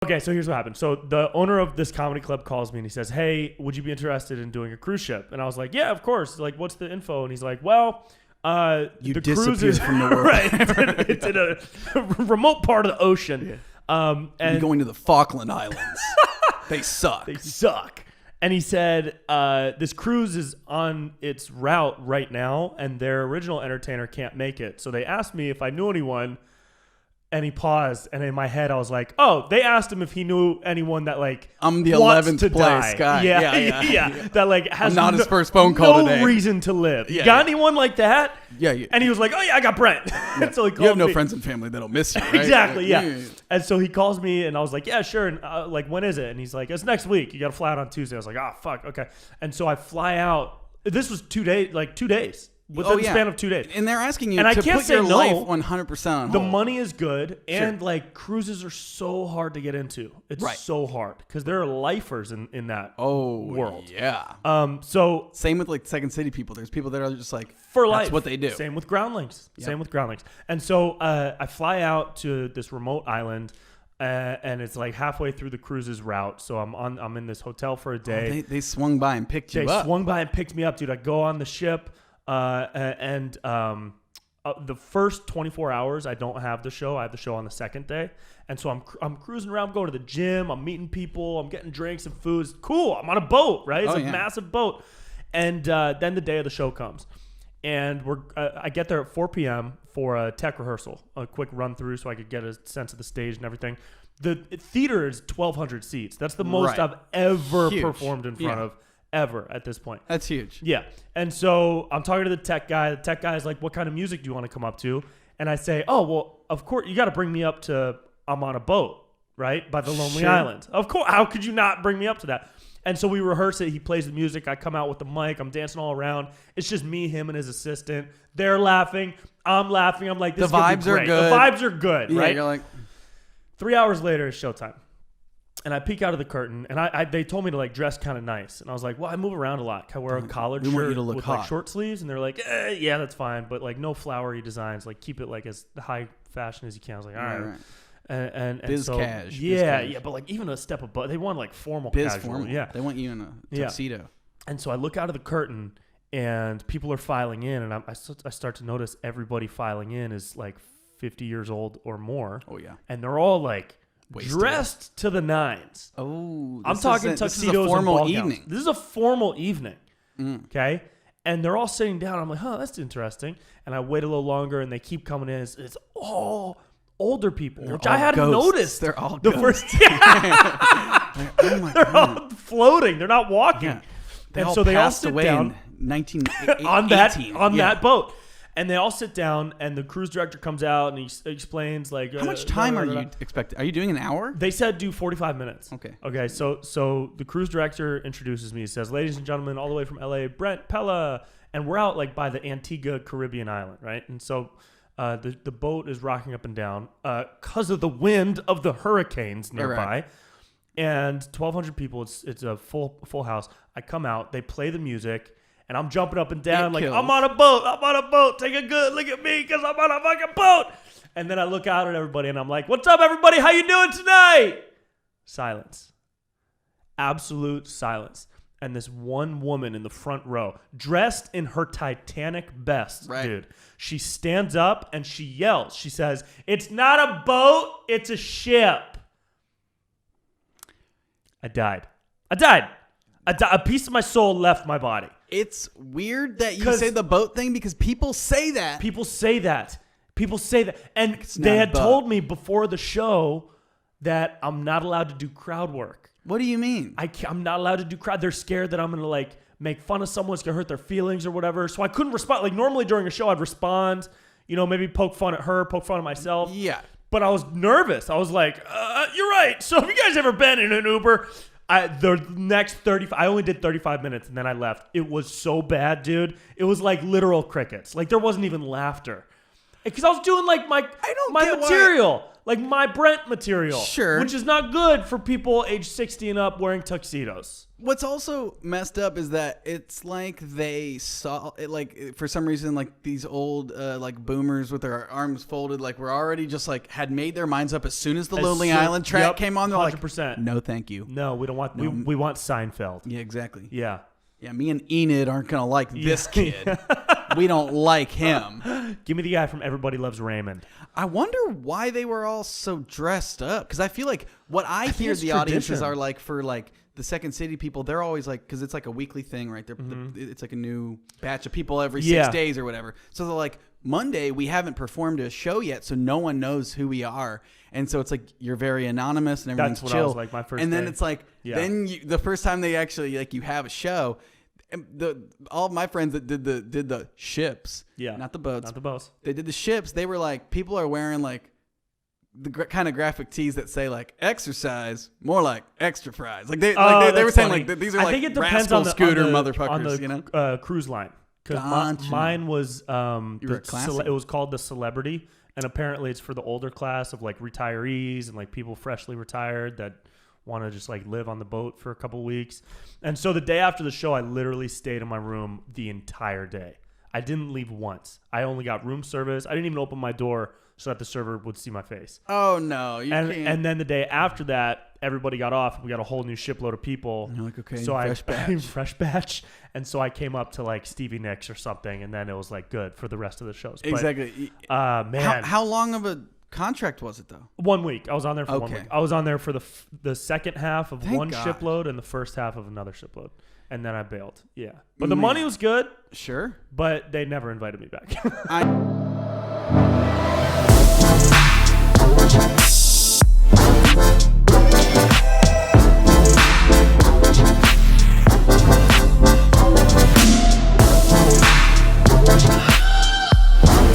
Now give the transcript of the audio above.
Okay, so here's what happened. So the owner of this comedy club calls me and he says, "Hey, would you be interested in doing a cruise ship?" And I was like, "Yeah, of course." Like, what's the info? And he's like, "Well, you the disappeared cruise is from the world. right. It's in a remote part of the ocean. And You're going to the Falkland Islands. They suck. They suck." And he said, "This cruise is on its route right now, and their original entertainer can't make it. So they asked me if I knew anyone." And he paused, and in my head, I was like, "Oh, they asked him if he knew anyone that like I'm the wants 11th to place die. guy. Yeah. That like has I'm not his first phone call no today. reason to live. Yeah, You got yeah. anyone like that?" Yeah. And he was like, "Oh yeah, I got Brent." Yeah. So he called You have no me. friends and family that'll miss you, right? Exactly, yeah. And so he calls me, and I was like, "Yeah, sure." And like, when is it? And he's like, "It's next week. You got to fly out on Tuesday." I was like, "Oh fuck, okay." And so I fly out. This was 2 days, like 2 days. Within the span of 2 days. And they're asking you And I to can't put say your no. life 100% on hold. The money is good, and Sure. like cruises are so hard to get into. It's Right. so hard because there are lifers in that world. Yeah. So Same with like Second City people. There's people that are just like, for that's life, what they do. Same with groundlings. Yep. Same with groundlings. And so I fly out to this remote island, and it's like halfway through the cruise's route. So I'm in this hotel for a day. They swung by and picked you They up. swung by and picked me up, dude. I go on the ship, the first 24 hours I don't have the show. I have the show on the second day, and so I'm cruising around, going to the gym. I'm meeting people. I'm getting drinks and food. It's cool. I'm on a boat, right? It's a massive boat. And then the day of the show comes, and I get there at 4 p.m. for a tech rehearsal, a quick run through, so I could get a sense of the stage and everything. The theater is 1,200 seats. That's the most I've ever performed in front of. Ever at this point. That's huge. Yeah. And so I'm talking to the tech guy. The tech guy is like, "What kind of music do you want to come up to?" And I say, "Oh, well, of course, you got to bring me up to I'm on a boat, right? By the Lonely Island. Of course. How could you not bring me up to that?" And so we rehearse it. He plays the music. I come out with the mic. I'm dancing all around. It's just me, him, and his assistant. They're laughing. I'm laughing. I'm like, this is gonna be great. The vibes are good, right? You're like, 3 hours later, it's showtime. And I peek out of the curtain, and they told me to like dress kind of nice, and I was like, "Well, I move around a lot. Can I wear a collared We want you shirt to look with hot." like short sleeves?" And they're like, "Yeah, that's fine, but like no flowery designs. Like keep it like as high fashion as you can." I was like, "All right." And Biz so cash. yeah, but like even a step above, they want like formal casual. Formal. Yeah, They want you in a tuxedo. And so I look out of the curtain, and people are filing in, and I start to notice everybody filing in is like 50 years old or more. Oh yeah, and they're all like dressed to the nines. Oh, I'm talking tuxedos. This is a formal and ball evening. gowns. This is a formal evening. Okay, and they're all sitting down. I'm like, "Huh, that's interesting." And I wait a little longer, and they keep coming in. It's all older people, which I hadn't noticed. They're all the ghosts. first. Oh my They're God. all floating. They're not walking. Yeah. They And all so they all passed sit away down in 1918 on that boat. And they all sit down, and the cruise director comes out, and he explains like, How much time are you expecting? Are you doing an hour? They said do 45 minutes. Okay. So the cruise director introduces me. He says, "Ladies and gentlemen, all the way from LA, Brent, Pella." And we're out like by the Antigua Caribbean island, right? And so the boat is rocking up and down because of the wind of the hurricanes nearby. Right. And 1,200 people. It's a full house. I come out. They play the music. And I'm jumping up and down like, I'm on a boat. Take a good look at me because I'm on a fucking boat. And then I look out at everybody and I'm like, "What's up, everybody? How you doing tonight?" Silence. Absolute silence. And this one woman in the front row, dressed in her Titanic best, dude. She stands up and she yells. She says, "It's not a boat, it's a ship." I died. A piece of my soul left my body. It's weird that you say the boat thing because people say that. People say that. And they had told me before the show that I'm not allowed to do crowd work. What do you mean? I'm not allowed to do crowd. They're scared that I'm going to like make fun of someone. It's going to hurt their feelings or whatever. So I couldn't respond. Like normally during a show, I'd respond, maybe poke fun at her, poke fun at myself. Yeah. But I was nervous. I was like, "You're right. So have you guys ever been in an Uber?" The next 35, I only did 35 minutes and then I left. It was so bad, dude. It was like literal crickets. Like there wasn't even laughter. Because I was doing like my material. like my Brent material. Sure. Which is not good for people age 60 and up wearing tuxedos. What's also messed up is that it's like they saw it, like for some reason, like these old like boomers with their arms folded, like were already just like had made their minds up as soon as the Lonely Island track came on. They're 100%. like, no, thank you. No, we don't want. No. We want Seinfeld. Yeah, exactly. Yeah. Yeah, me and Enid aren't gonna like this kid. We don't like him. Give me the guy from Everybody Loves Raymond. I wonder why they were all so dressed up. Because I feel like what I hear the audiences are like for like the Second City people, they're always like, because it's like a weekly thing, right? It's like a new batch of people every 6 days or whatever. So they're like, Monday, we haven't performed a show yet, so no one knows who we are. And so it's like you're very anonymous and everything's That's what chill. I was like my first and then day. it's like, then the first time they actually, like, you have a show, all of my friends that did the ships, not the boats, they did the ships. They were like, people are wearing like the kind of graphic tees that say like exercise, more like extra fries. Like they were saying like these are like rascal scooter motherfuckers, you know, cruise line. Because mine was it was called the Celebrity, and apparently it's for the older class of like retirees and like people freshly retired that want to just like live on the boat for a couple weeks. And so the day after the show, I literally stayed in my room the entire day. I didn't leave once. I only got room service. I didn't even open my door so that the server would see my face. Oh no, you can't. And then the day after that, everybody got off. And we got a whole new shipload of people. And you're like, okay, so fresh batch. And so I came up to like Stevie Nicks or something, and then it was like good for the rest of the shows. Exactly. But, man, how long of a contract was it though? 1 week. I was on there for 1 week. I was on there for the second half of one shipload and the first half of another shipload. And then I bailed. Yeah. But the money was good. Sure. But they never invited me back.